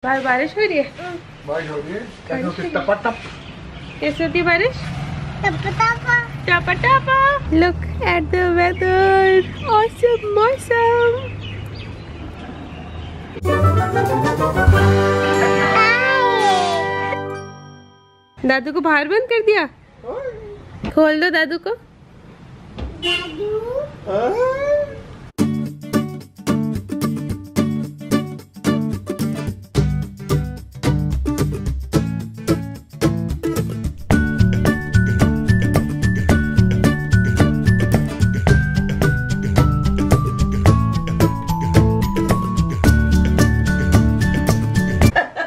बाहर बारिश हो रही है। बारिश हो रही है। कैसे होती है? टपा टप। कैसे होती है बारिश? टपा टपा। टपा टपा। Look at the weather. Awesome मौसम। दादू को बाहर बंद कर दिया। खोल दो दादू को।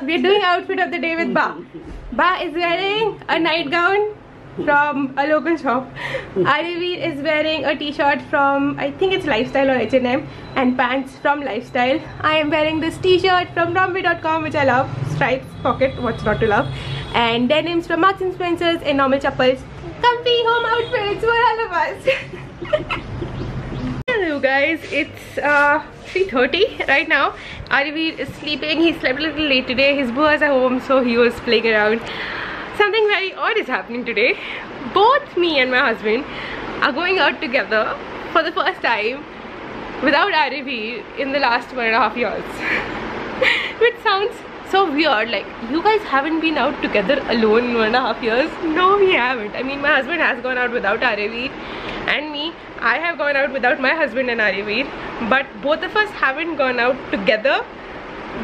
We're doing outfit of the day with Ba. Ba is wearing a night gown from a local shop. Arivir is wearing a t-shirt from, I think it's Lifestyle or H&M, and pants from Lifestyle. I am wearing this t-shirt from Romwe.com, which I love. Stripes, pocket, what's not to love. And denims from Marks & Spencer's and normal chappals. Comfy home outfits for all of us. Hello guys, it's 3:30 right now. Arivir is sleeping. He slept a little late today. His boys are home, so he was playing around. Something very odd is happening today. Both me and my husband are going out together for the first time without Arivir in the last 1.5 years. Which sounds so weird, like you guys haven't been out together alone in 1.5 years. No, we haven't. I mean, my husband has gone out without Arivir, and me, I have gone out without my husband and Arivir, but both of us haven't gone out together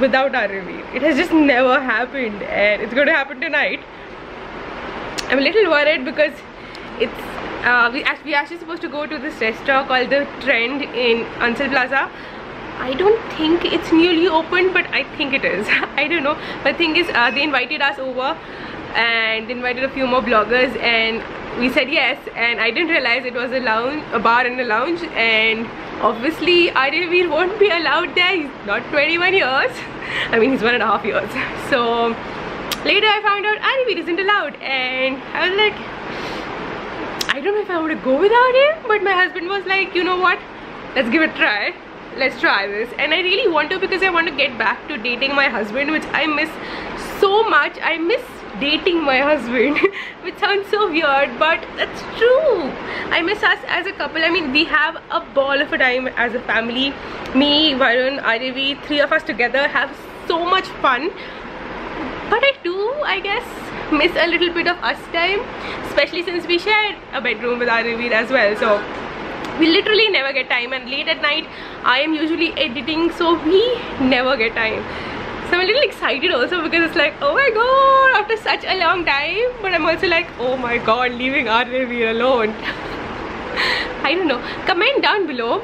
without Arivir. It has just never happened, and it's going to happen tonight. I'm a little worried because it's we actually supposed to go to this restaurant called The Trend in Ansel Plaza. I don't think it's newly opened, but I think it is. I don't know. But the thing is, they invited us over and they invited a few more bloggers, and we said yes. And I didn't realize it was a bar and a lounge. And obviously, Arivir won't be allowed there. He's not 21 years. I mean, he's 1.5 years. So later I found out Arivir isn't allowed, and I was like, I don't know if I want to go without him. But my husband was like, you know what? Let's give it a try. Let's try this. And I really want to, because I want to get back to dating my husband, which I miss so much. I miss dating my husband, which sounds so weird, but that's true. I miss us as a couple. I mean, we have a ball of a time as a family. Me, Varun, Arivir, 3 of us together have so much fun. But I do, I guess, miss a little bit of us time, especially since we share a bedroom with Arivir as well. So we literally never get time, and late at night I am usually editing, so we never get time. So I'm a little excited also, because it's like, oh my god, after such a long time. But I'm also like, oh my god, leaving Arivir alone. I don't know. Comment down below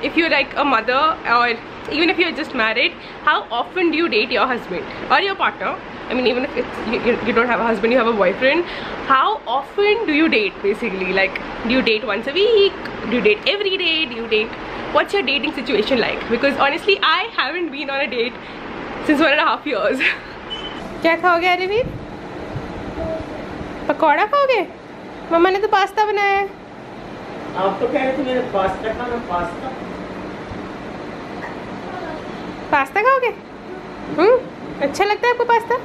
if you're like a mother, or even if you're just married, how often do you date your husband or your partner? I mean, even if it's, you don't have a husband, you have a boyfriend, how often do you date basically? Like, do you date once a week? Do you date every day? Do you date? What's your dating situation like? Because honestly, I haven't been on a date since 1.5 years. क्या खाओगे अरविंद? पकौड़ा खाओगे? मम्मा ने तो pasta बनाया है। आप तो कह रहे थे मेरे पास्ता खाना। पास्ता खाओगे? अच्छा लगता है आपको पास्ता?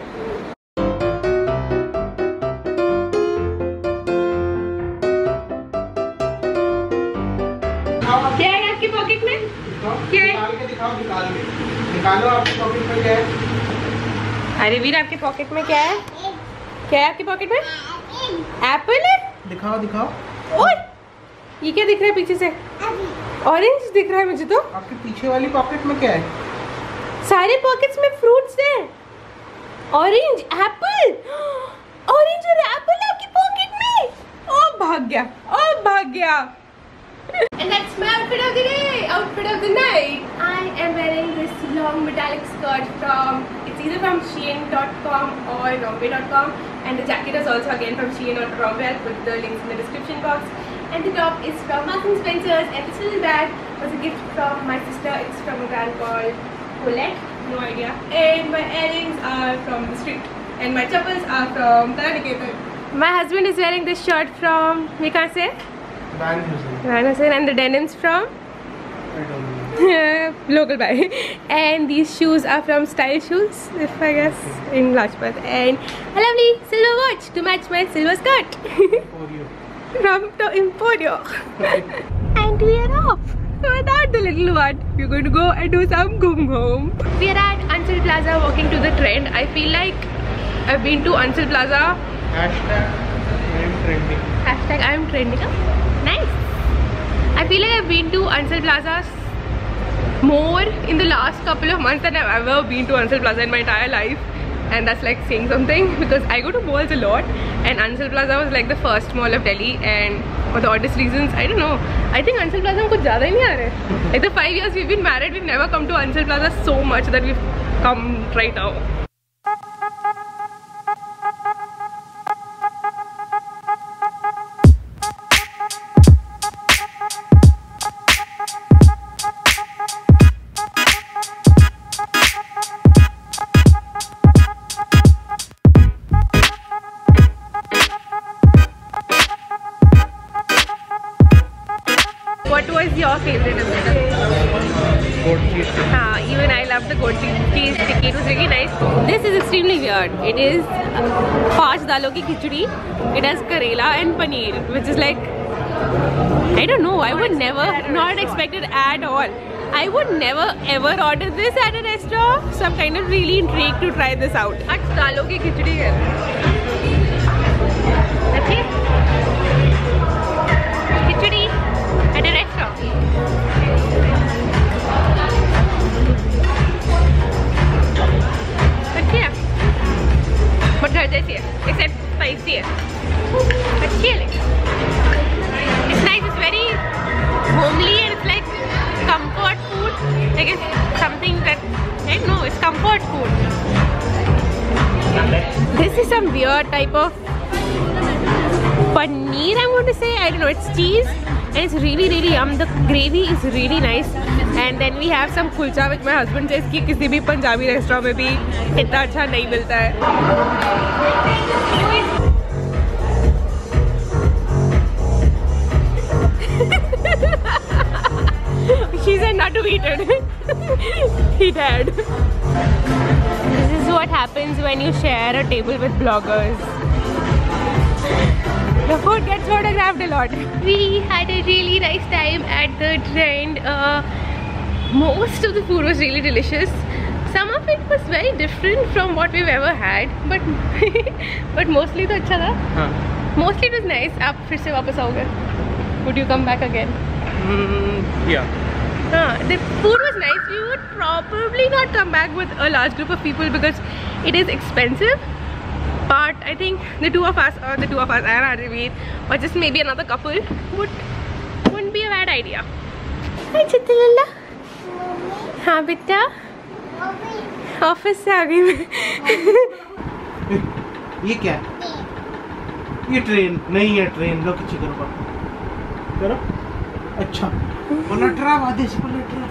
क्या है आपकी पॉकेट में? क्या है? निकालो आपकी पॉकेट में क्या है? अरविंद, आपके पॉकेट में क्या है? क्या है आपकी पॉकेट में? एप्पल है? दिखाओ। ओए, ये क्या दिख रहा है पीछे से? ऑरेंज दिख रहा है मुझे तो। आपके पीछे वाली पॉकेट में क्या है? सारे पॉकेट्स में फ्रूट्स हैं। ऑरेंज, एप्पल, ऑरेंज और एप्पल आपकी पॉकेट में। ओ भाग गया। And that's my outfit of the day, outfit of the night. I am wearing this long metallic skirt from, it's either from Shein.com or Romwe.com, and the jacket is also again from Shein or Romwe. I'll put the links in the description box. And the top is from Marks & Spencer's, and this little bag was a gift from my sister. It's from a brand called Colette, no idea. And my earrings are from the street, and my chappals are from Taraniketan. My husband is wearing this shirt from, we can't say? Ryan Hussain. And the denims from? I don't know. Local buy. And these shoes are from Style Shoes, if I guess, in Lajpat. And a lovely silver watch to match my silver skirt. From the Emporio. And we are off. Without the little one, we're going to go and do some ghum ghum. We are at Ansal Plaza walking to the trend. I feel like I've been to Ansal Plaza. Hashtag I am trending. Hashtag I am trending. Nice. I feel like I've been to Ansal Plaza more in the last couple of months than I've ever been to Ansal Plaza in my entire life. And that's like saying something because I go to malls a lot and Ansal Plaza was like the first mall of Delhi, and for the oddest reasons, I don't know, I think Ansal Plaza mein kuch zyada hi nahi aa raha. Like the 5 years we've been married, we've never come to Ansal Plaza so much that we've come right now. What was your favorite of it? Goat cheese. Even I love the goat cheese tikki. It was really nice. This is extremely weird. It is 5 dalon ki khichdi. It has karela and paneer, which is like, I don't know. I would never, not expected at all. I would never ever order this at a restaurant. So I'm kind of really intrigued to try this out. 8 dalon ki khichdi hai. That's it. Khichdi at a restaurant. अच्छी है, but घर जैसी है, except spicy है. अच्छी है लेकिन. It's nice. It's very homely and it's like comfort food. Like it's something that I don't know. It's comfort food. This is some weird type of paneer. I'm going to say. I don't know. It's cheese. And it's really really yum. The gravy is really nice. And then we have some kulcha which my husband says कि किसी भी Punjabi restaurant में भी इतना अच्छा नहीं मिलता है. She said not to eat it. He did. This is what happens when you share a table with bloggers. The food gets photographed a lot. We had a really nice time at the trend. Most of the food was really delicious. Some of it was very different from what we've ever had, but mostly तो अच्छा था. Mostly it was nice. आप फिर से वापस आओगे? Would you come back again? Yeah. The food was nice. We would probably not come back with a large group of people because it is expensive. But I think the two of us and Arivir, or just maybe another couple, wouldn't be a bad idea. Hi Chitalala. हाँ बेटा. Office से आ गई मैं. ये क्या? ये train नहीं है. ट्रेन लो किसी करो करो. अच्छा. पलटरा वादेश पलटरा.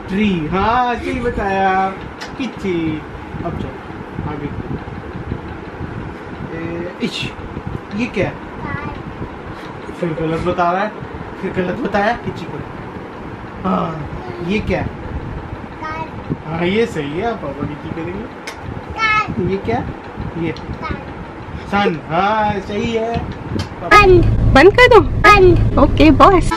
ट्री. हाँ सही बताया. किसी. अब चल आगे. ये क्या? फिर गलत बता रहा है. फिर गलत बताया किसी को. हाँ ये क्या? हाँ ये सही है. पापा की करेंगे. ये क्या? ये सन. हाँ सही है. बंद कर दो. Okay boss.